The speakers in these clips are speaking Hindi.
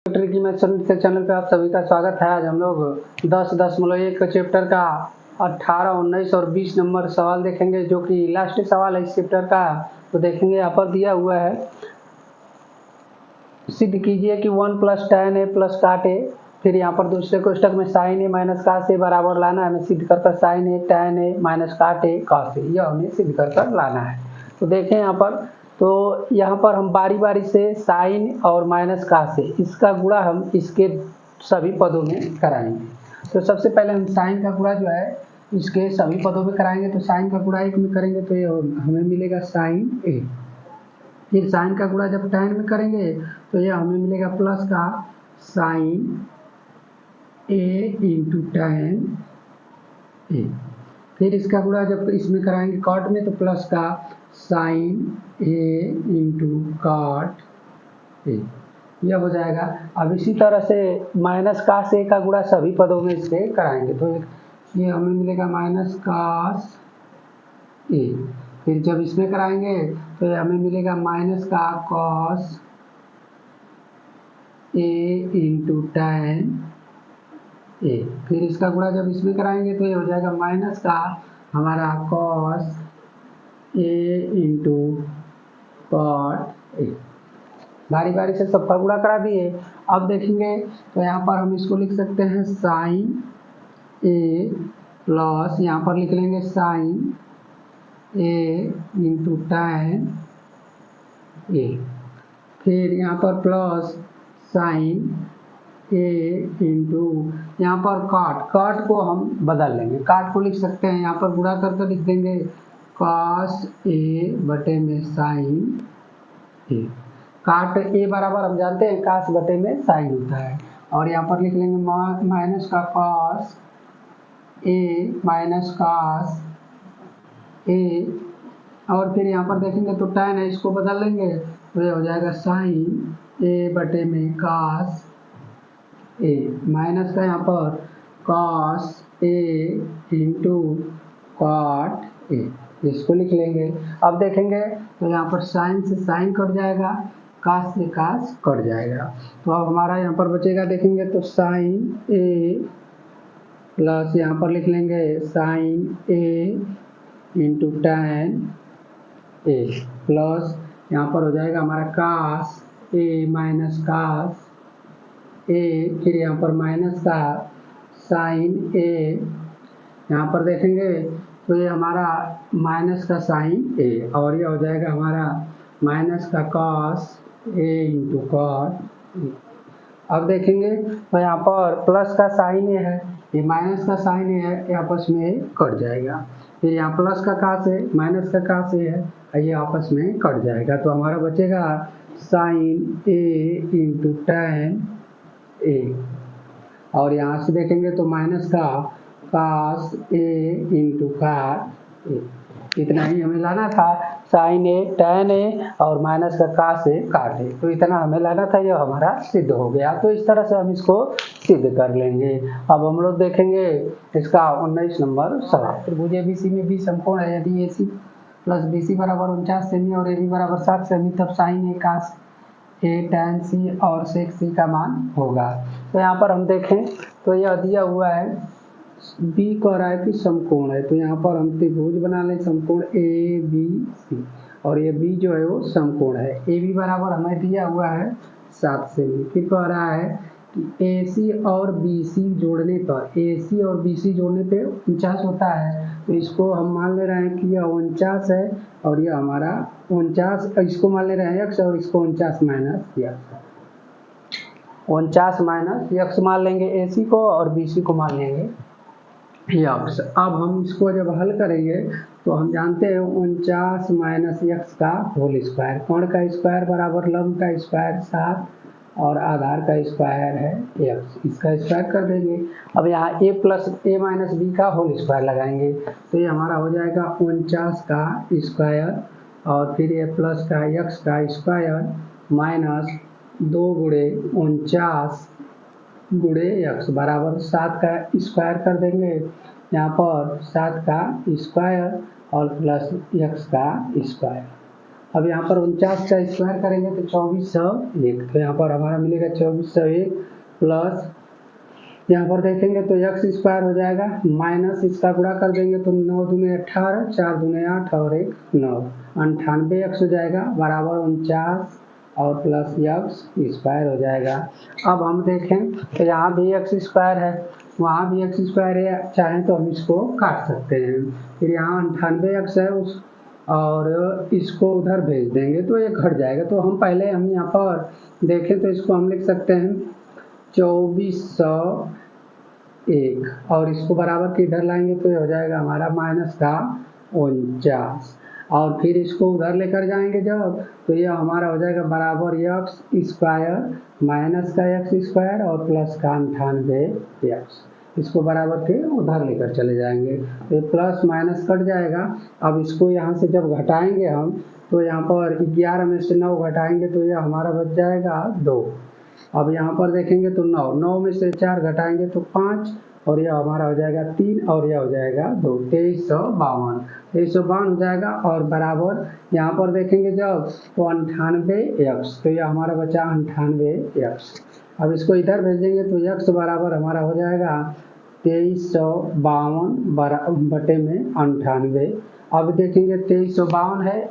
ट्रिकी मैथ्स चैनल पे आप सभी का स्वागत है। आज हम लोग 10.1 चैप्टर का 18, 19 और 20 नंबर सवाल देखेंगे, जो कि लास्ट सवाल है इस चैप्टर का। तो देखेंगे, यहाँ पर दिया हुआ है, सिद्ध कीजिए कि 1 + tan a + cot a। फिर यहाँ पर दूसरे कोष्टक में sin a - cos a बराबर लाना है हमें सिद्ध कर sin a tan a - cot a cos a, यह हमें सिद्ध कर लाना है। तो देखें यहाँ पर, तो यहाँ पर हम बारी बारी से साइन और माइनस cos a, इसका गुणा हम इसके सभी पदों में कराएंगे। तो सबसे पहले हम साइन का गुणा जो है इसके सभी पदों में कराएंगे। तो साइन का गुणा 1 में करेंगे तो ये हमें मिलेगा साइन a। फिर साइन का गुणा जब tan में करेंगे तो ये हमें मिलेगा प्लस का साइन a × tan a। फिर इसका गुणा जब इसमें कराएंगे कॉट में तो प्लस का साइन a × cot a, यह हो जाएगा। अब इसी तरह से माइनस cos a का गुणा सभी पदों में इसके कराएंगे तो ये हमें मिलेगा माइनस cos a। फिर जब इसमें कराएंगे तो ये हमें मिलेगा माइनस का cos a × tan a। फिर इसका गुणा जब इसमें कराएंगे तो ये हो जाएगा माइनस का हमारा cos a × cot a। बारी बारी से सबका गुणा करा दिए। अब देखेंगे तो यहाँ पर हम इसको लिख सकते हैं साइन a प्लस यहाँ पर लिख लेंगे साइन a × tan a। फिर यहाँ पर प्लस साइन a × यहाँ पर काट को हम बदल लेंगे, काट को लिख सकते हैं यहाँ पर गुणा करके लिख देंगे cos a साइन a। काट a बराबर हम जानते हैं cos में साइन होता है। और यहाँ पर लिख लेंगे माइनस का cos a - cos a। और फिर यहाँ पर देखेंगे तो tan है, इसको बदल लेंगे तो ये हो जाएगा sine a cos a, minus का यहाँ पर cos a × cot a, इसको लिख लेंगे। अब देखेंगे तो यहाँ पर साइन से साइन कट जाएगा, cos से cos कट जाएगा। तो अब हमारा यहाँ पर बचेगा, देखेंगे तो साइन a प्लस यहाँ पर लिख लेंगे sine a × tan a plus यहाँ पर हो जाएगा हमारा cos a - cos a। फिर यहाँ पर माइनस का साइन a, यहाँ पर देखेंगे तो ये हमारा माइनस का साइन a और ये हो जाएगा हमारा माइनस का cos a × cot a। अब देखेंगे तो यहाँ पर प्लस का साइन a है, ये माइनस का साइन a है, ये आपस में कट जाएगा। फिर यहाँ प्लस का cos a माइनस का cos a है, ये आपस में कट जाएगा। तो हमारा बचेगा साइन a × tan a। और यहाँ से देखेंगे तो माइनस का cos a × cot a। इतना ही हमें लाना था, साइन a tan a और माइनस का cos a cot a। तो इतना हमें लाना था, यह हमारा सिद्ध हो गया। तो इस तरह से हम इसको सिद्ध कर लेंगे। अब हम लोग देखेंगे इसका 19 नंबर सवाल। त्रिभुज ABC में 20 समकोण है। यदि AC + BC बराबर 49 सेमी और AB बराबर 7 सेमी, तब sign a cos a tan c और sec c का मान होगा। तो यहाँ पर हम देखें तो यह दिया हुआ है, B कह रहा है कि समकोण है, तो यहाँ पर हम त्रिभुज बना लें समकोण ABC और ये B जो है वो समकोण है। AB बराबर हमें दिया हुआ है 7 सेमी। फिर कह रहा है कि AC और BC जोड़ने पर 49 होता है, तो इसको हम मान ले रहे हैं कि यह 49 है और यह हमारा 49, इसको मान ले रहे हैं x और इसको 49 - x, 49 - x मान लेंगे AC को और BC को मान लेंगे x। अब हम इसको जब हल करेंगे तो हम जानते हैं 49 - x का होल स्क्वायर, कोण का स्क्वायर बराबर लंब का स्क्वायर 7 और आधार का स्क्वायर है x, इसका स्क्वायर कर देंगे। अब यहाँ a + b का होल स्क्वायर लगाएंगे तो ये हमारा हो जाएगा 49 का स्क्वायर और फिर ये प्लस का x का स्क्वायर माइनस 2 × 49 × x बराबर 7 का स्क्वायर कर देंगे। यहाँ पर 7 का स्क्वायर और प्लस x का स्क्वायर। अब यहाँ पर 49 का स्क्वायर करेंगे तो 2401, तो यहाँ पर हमारा मिलेगा 2401 प्लस यहाँ पर देखेंगे तो x स्क्वायर हो जाएगा, माइनस इसका गुणा कर देंगे तो 9 दूने 18, 4 दूने 8 और 1 9, 98x हो जाएगा बराबर 49 और प्लस x स्क्वायर हो जाएगा। अब हम देखें तो यहाँ भी x स्क्वायर है, वहाँ भी x स्क्वायर है, चाहें तो हम इसको काट सकते हैं। फिर यहाँ 98x है उस और इसको उधर भेज देंगे तो ये घट जाएगा। तो हम यहाँ पर देखें तो इसको हम लिख सकते हैं 2401 और इसको बराबर के इधर लाएंगे तो ये हो जाएगा हमारा माइनस का 49 और फिर इसको उधर लेकर जाएंगे जब तो ये हमारा हो जाएगा बराबर x स्क्वायर माइनस का x स्क्वायर और प्लस का 98x, इसको बराबर के उधर लेकर चले जाएंगे तो ये प्लस माइनस कट जाएगा। अब इसको यहाँ से जब घटाएंगे हम तो यहाँ पर 11 में से 9 घटाएंगे तो ये हमारा बच जाएगा 2। अब यहाँ पर देखेंगे तो 9 में से 4 घटाएंगे तो 5 और यह हमारा हो जाएगा 3 और यह हो जाएगा 2, 2352 हो जाएगा और बराबर यहाँ पर देखेंगे जब तो 98x, तो यह हमारा बचा 98x। अब इसको इधर भेज देंगे तो x बराबर हमारा हो जाएगा 2352 बटे में 98। अब देखेंगे 2352 है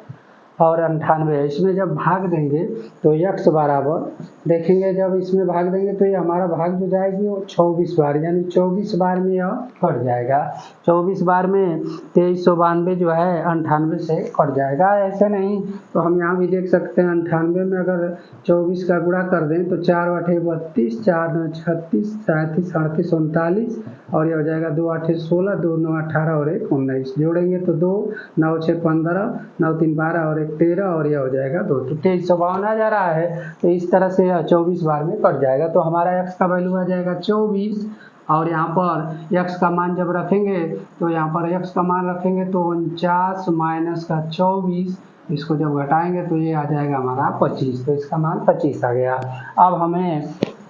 और 98 है, इसमें जब भाग देंगे तो x बराबर देखेंगे जब इसमें भाग देंगे तो ये हमारा भाग जो जाएगी वो 24 बार, यानी 24 बार में यह कट जाएगा। 24 बार में 2392 जो है 98 से कट जाएगा। ऐसे नहीं तो हम यहाँ भी देख सकते हैं 98 में अगर 24 का गुणा कर दें तो 4 8 32, 4 9 36, 37 38 39 और यह हो जाएगा 2 8 16, 2 9 18 और 1 19, जोड़ेंगे तो 2 9 6 15, 9 3 12 और 1 13 और यह हो जाएगा 2, तो 2352 आ जा रहा है। तो इस तरह से 24 बार में कट जाएगा। तो हमारा x का वैल्यू आ जाएगा 24 और यहाँ पर x का मान जब रखेंगे तो यहाँ पर x का मान रखेंगे तो 49 माइनस का 24, इसको जब घटाएंगे तो ये आ जाएगा हमारा 25, तो इसका मान 25 आ गया। अब हमें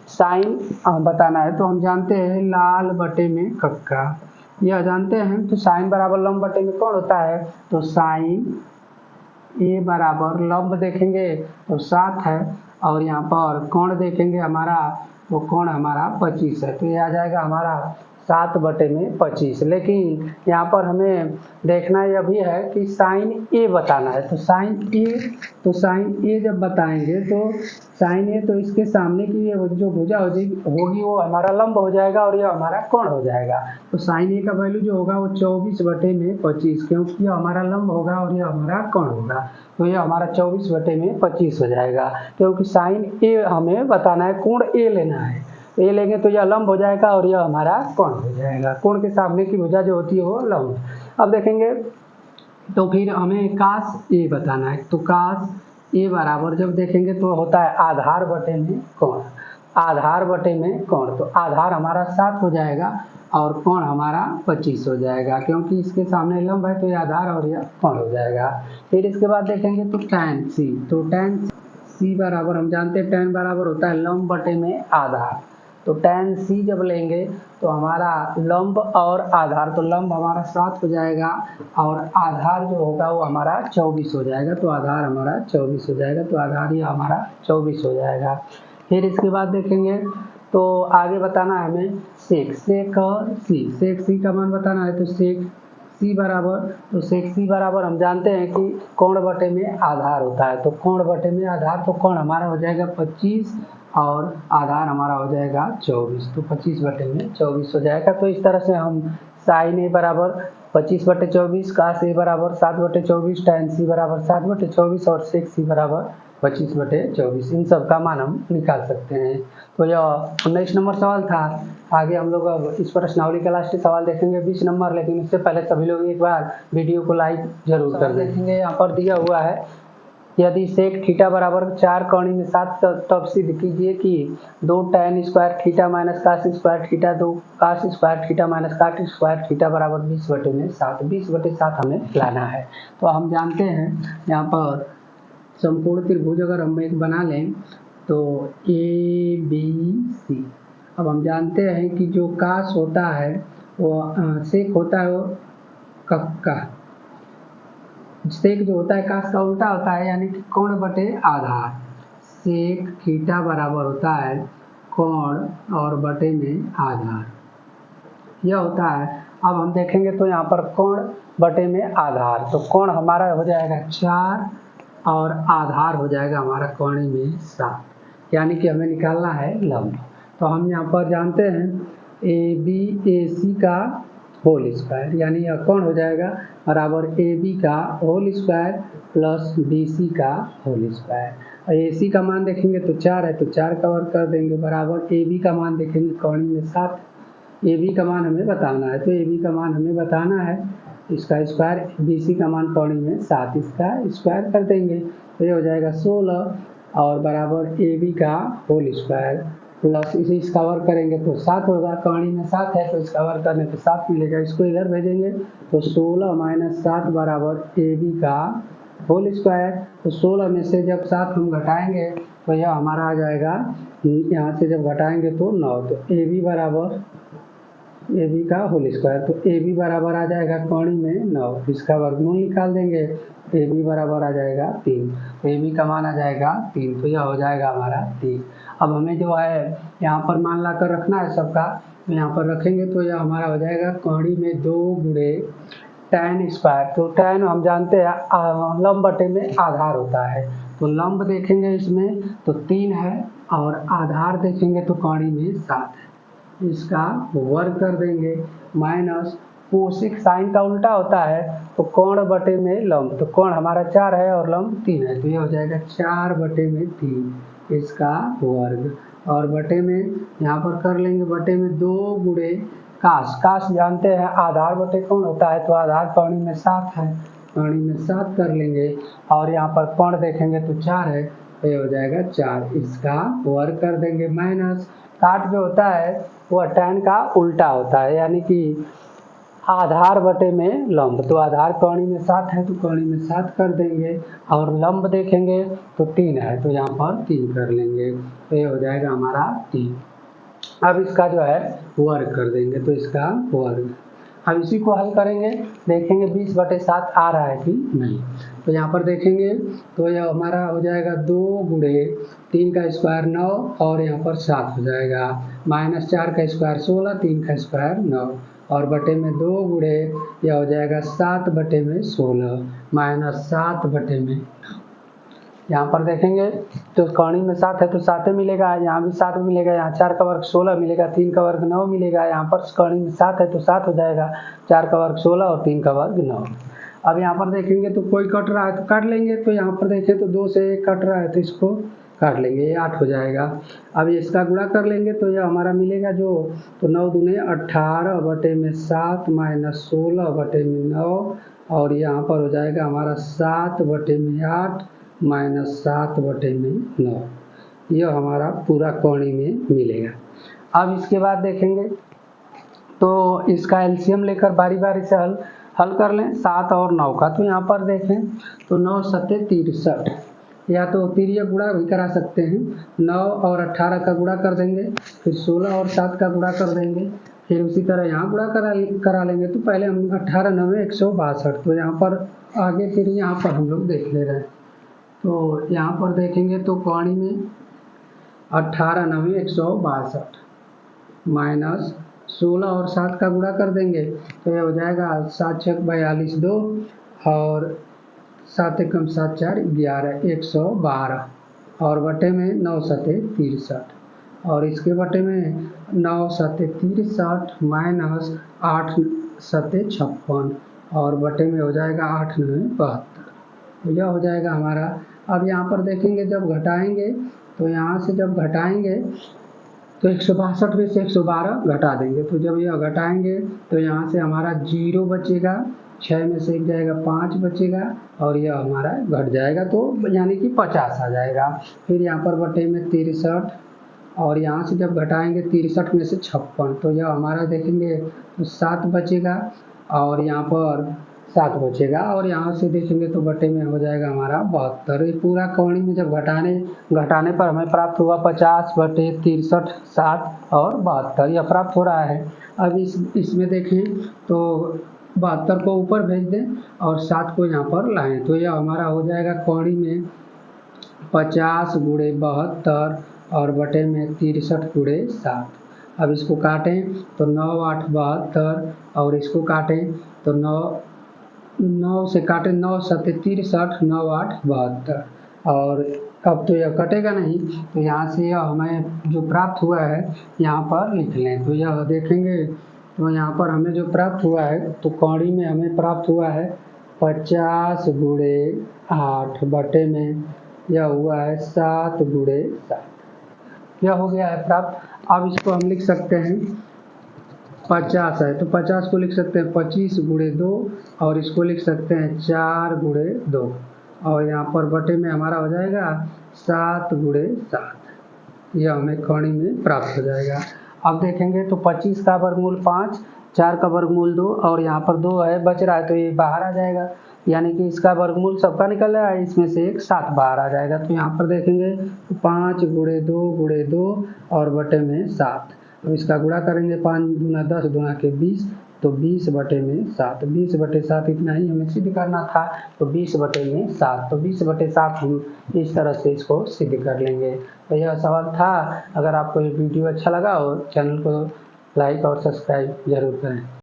साइन बताना है तो हम जानते हैं लाल बटे में कक्का, यह जानते हैं। तो साइन बराबर लंब बटे में कौन होता है, तो साइन ए बराबर लंब देखेंगे तो 7 है और यहाँ पर कोण देखेंगे हमारा तो कोण हमारा 25 है, तो ये आ जाएगा हमारा 7 बटे में 25। लेकिन यहाँ पर हमें देखना यह भी है कि साइन ए बताना है। तो साइन ए जब बताएंगे तो साइन ए तो इसके सामने की ये जो भुजा होगी वो हमारा लंब हो जाएगा और यह हमारा कोण हो जाएगा। तो साइन ए का वैल्यू जो होगा वो 24 बटे में 25, क्योंकि यह हमारा लंब होगा और यह हमारा कोण होगा, तो यह हमारा 24 बटे में 25 हो जाएगा। क्योंकि साइन ए हमें बताना है, कोण ए लेना है, तो ये लेंगे तो यह लंब हो जाएगा और यह हमारा कोण हो जाएगा। कोण के सामने की भुजा जो होती है वो लंब। अब देखेंगे तो फिर हमें कास ए बताना है। तो कास ए बराबर जब देखेंगे तो होता है आधार बटे में कोण, आधार बटे में कोण। तो आधार हमारा 7 हो जाएगा और कोण हमारा 25 हो जाएगा, क्योंकि इसके सामने लंब है तो ये आधार और यह कोण हो जाएगा। फिर इसके बाद देखेंगे तो tan सी, तो tan सी बराबर हम जानते हैं tan बराबर होता है लंब बटे में आधार। तो tan सी जब लेंगे तो हमारा लंब और आधार, तो लंब हमारा 7 हो जाएगा और आधार जो होगा वो हमारा 24 हो जाएगा। तो आधार हमारा 24 हो जाएगा, तो आधार ही हमारा 24 हो जाएगा। फिर इसके बाद देखेंगे तो आगे बताना है हमें सेक सी का मान बताना है। तो सेक सी बराबर हम जानते हैं कि कोण बटे में आधार होता है। तो कोण बटे में आधार, तो कोण हमारा हो जाएगा 25 और आधार हमारा हो जाएगा 24, तो 25 बटे में 24 हो जाएगा। तो इस तरह से हम साइन ए बराबर 25 बटे 24, कास ए बराबर 7 बटे 24, tan सी बराबर 7 बटे 24 और सेक सी बराबर 25 बटे 24, इन सब का मान हम निकाल सकते हैं। तो यह 19 नंबर सवाल था। आगे हम लोग अब इस प्रश्नावली का लास्ट सवाल देखेंगे 20 नंबर, लेकिन उससे पहले सभी लोग एक बार वीडियो को लाइक जरूर कर देखेंगे। यहाँ पर दिया हुआ है यदि सेक थीटा बराबर 4 कौणी में 7, तब सिद्ध कीजिए कि 2 tan square theta minus cos square theta 2 cos square theta minus cot square theta बराबर 20 बटे में 7, 20 बटे 7 हमें लाना है। तो हम जानते हैं यहाँ पर संपूर्ण त्रिभुज अगर हम एक बना लें तो ए बी सी। अब हम जानते हैं कि जो कास होता है वो सेक होता है वो कक्का, सेक जो होता है कास का उल्टा होता है, यानी कि कोण बटे आधार। सेक थीटा बराबर होता है कोण और बटे में आधार, यह होता है। अब हम देखेंगे तो यहाँ पर कोण बटे में आधार, तो कोण हमारा हो जाएगा 4 और आधार हो जाएगा हमारा कोणी में 7, यानी कि हमें निकालना है लंब। तो हम यहाँ पर जानते हैं ए बी ए सी का होल स्क्वायर, यानी यह कोण हो जाएगा बराबर ए बी का whole square plus B C का होल स्क्वायर। ए सी का मान देखेंगे तो 4 है, तो 4 का वर्ग कर देंगे बराबर ए बी का मान देखेंगे कोणी में 7, ए बी का मान हमें बताना है, तो ए बी का मान हमें बताना है इसका स्क्वायर, बी सी का मान कोणी में 7, इसका स्क्वायर कर देंगे तो ये हो जाएगा 16 और बराबर ए बी का होल स्क्वायर प्लस इसे इसका वर्ग करेंगे तो 7 होगा, कोणी में 7 है तो इसका वर्ग करने पे 7 मिलेगा, इसको इधर भेजेंगे तो 16 माइनस 7 बराबर ए बी का होल स्क्वायर। तो 16 में से जब 7 हम घटाएंगे तो यह हमारा आ जाएगा, यहाँ से जब घटाएंगे तो 9, तो ए बी बराबर ए बी का होल स्क्वायर, तो ए बी बराबर आ जाएगा कोणी में 9, इसका वर्गमूल निकाल देंगे, ए बी बराबर आ जाएगा 3, तो ए बी का मान आ जाएगा 3, तो यह हो जाएगा हमारा 3। अब हमें जो है यहाँ पर मान ला कर रखना है सबका, तो यहाँ पर रखेंगे तो यह हमारा हो जाएगा कोणी में 2 गुणे tan स्क्वायर, तो tan हम जानते हैं लंब बटे में आधार होता है, तो लंब देखेंगे इसमें तो 3 है और आधार देखेंगे तो कोणी में 7 है, इसका वर्ग कर देंगे माइनस कोसेक साइन का उल्टा होता है तो कोण बटे में लंब, तो कोण हमारा 4 है और लंब 3 है, तो ये हो जाएगा 4 बटे में 3 इसका वर्ग, और बटे में यहाँ पर कर लेंगे बटे में 2 गुणे काश, काश जानते हैं आधार बटे कोण होता है, तो आधार कोणी में 7 है, कोणी में 7 कर लेंगे और यहाँ पर कोण देखेंगे तो 4 है, तो ये हो जाएगा 4, इसका वर्ग कर देंगे माइनस काट जो होता है वह tan का उल्टा होता है, यानी कि आधार बटे में लंब, तो आधार कोणी में 7 है तो कोणी में 7 कर देंगे और लंब देखेंगे तो 3 है, तो यहाँ पर 3 कर लेंगे, तो ये हो जाएगा हमारा 3। अब इसका जो है वर्ग कर देंगे, तो इसका वर्ग, अब इसी को हल करेंगे, देखेंगे 20/7 आ रहा है कि नहीं, तो यहाँ पर देखेंगे तो यह हमारा हो जाएगा 2 गुणे 3 का स्क्वायर 9 और यहाँ पर 7 हो जाएगा, माइनस 4 का स्क्वायर 16, 3 का स्क्वायर 9 और बटे में 2 गुणे यह हो जाएगा 7 बटे में 16 माइनस 7 बटे में 9। यहाँ पर देखेंगे तो कोणी में 7 है तो 7 मिलेगा, यहाँ भी 7 मिलेगा, यहाँ 4 का वर्ग 16 मिलेगा, 3 का वर्ग 9 मिलेगा, यहाँ पर कोणी में 7 है तो 7 हो जाएगा, 4 का वर्ग 16 और 3 का वर्ग 9। अब यहाँ पर देखेंगे तो कोई कट रहा है तो काट लेंगे, तो यहाँ पर देखें तो 2 से 1 कट रहा है तो इसको काट लेंगे, ये 8 हो जाएगा। अब इसका गुणा कर लेंगे तो यह हमारा मिलेगा जो, तो 9 दूने 18 बटे में 7 माइनस 16 बटे में 9 और यहाँ पर हो जाएगा हमारा 7 बटे में 8 माइनस 7 बटे में 9, यह हमारा पूरा कोणी में मिलेगा। अब इसके बाद देखेंगे तो इसका एलसीएम लेकर बारी बारी से हल कर लें 7 और 9 का, तो यहाँ पर देखें तो 9 सत्ते 63, या तो तिर्यक गुणा भी करा सकते हैं, 9 और 18 का गुणा कर देंगे, फिर 16 और 7 का गुणा कर देंगे, फिर उसी तरह यहाँ गुणा करा लेंगे, तो पहले हम 18 9 162, तो यहाँ पर आगे फिर यहाँ पर हम लोग देख ले रहे हैं, तो यहाँ पर देखेंगे तो कोणी में 18 9 162 माइनस 16 और 7 का गुणा कर देंगे, तो यह हो जाएगा 7 6 42 2 और 7 एकम 7 4 11 112 और बटे में 9 सत्ते 63 और इसके बटे में 9 सत्ते 63 माइनस 8 सत्ते 56 और बटे में हो जाएगा 8 9 72, तो यह हो जाएगा हमारा। अब यहाँ पर देखेंगे जब घटाएंगे तो यहाँ से जब घटाएंगे तो 162 में से 112 घटा देंगे, तो जब यह घटाएंगे तो यहाँ से हमारा 0 बचेगा, 6 में से 1 जाएगा 5 बचेगा और यह हमारा घट जाएगा, तो यानी कि 50 आ जाएगा। फिर यहाँ पर बटे में 63 और यहाँ से जब घटाएंगे 63 में से 56, तो यह हमारा देखेंगे तो 7 बचेगा और यहाँ पर 7 बचेगा और यहाँ से देखेंगे तो बटे में हो जाएगा हमारा 72। ये पूरा कोणी में जब घटाने पर हमें प्राप्त हुआ 50 बटे 63 7 और 72, यह प्राप्त हो रहा है। अब इसमें देखें तो 72 को ऊपर भेज दें और 7 को यहाँ पर लाएं, तो यह हमारा हो जाएगा कौड़ी में 50 गुणे 72 और बटे में 63 गुणे 7। अब इसको काटें तो 9 8 72 और इसको काटें तो 9 से काटें 9 7 63 9 8 72 और अब तो यह कटेगा नहीं, तो यहाँ से यह हमें जो प्राप्त हुआ है यहाँ पर लिख लें। तो यह देखेंगे तो यहाँ पर हमें जो प्राप्त हुआ है तो कौड़ी में हमें प्राप्त हुआ है 50 गुणे 8 बटे में यह हुआ है 7 गुणे 7। यह हो गया है प्राप्त। अब इसको हम लिख सकते हैं 50 है तो 50 को लिख सकते हैं 25 गुणे 2 और इसको लिख सकते हैं 4 गुणे 2 और यहाँ पर बटे में हमारा हो जाएगा 7 गुणे 7। यह हमें कौड़ी में प्राप्त हो जाएगा। अब देखेंगे तो 25 का वर्गमूल 5, 4 का वर्गमूल 2 और यहाँ पर 2 है बच रहा है तो ये बाहर आ जाएगा, यानी कि इसका वर्गमूल सबका निकल रहा है, इसमें से एक 7 बाहर आ जाएगा। तो यहाँ पर देखेंगे तो 5 गुणे 2 गुणे 2 और बटे में 7। अब इसका गुणा करेंगे 5 दूना 10 दूना के 20 तो 20 बटे में 7। 20 बटे 7 इतना ही हमें सिद्ध करना था, तो 20 बटे में 7, तो 20 बटे 7 हम इस तरह से इसको सिद्ध कर लेंगे। तो यह सवाल था। अगर आपको ये वीडियो अच्छा लगा हो चैनल को लाइक और सब्सक्राइब जरूर करें।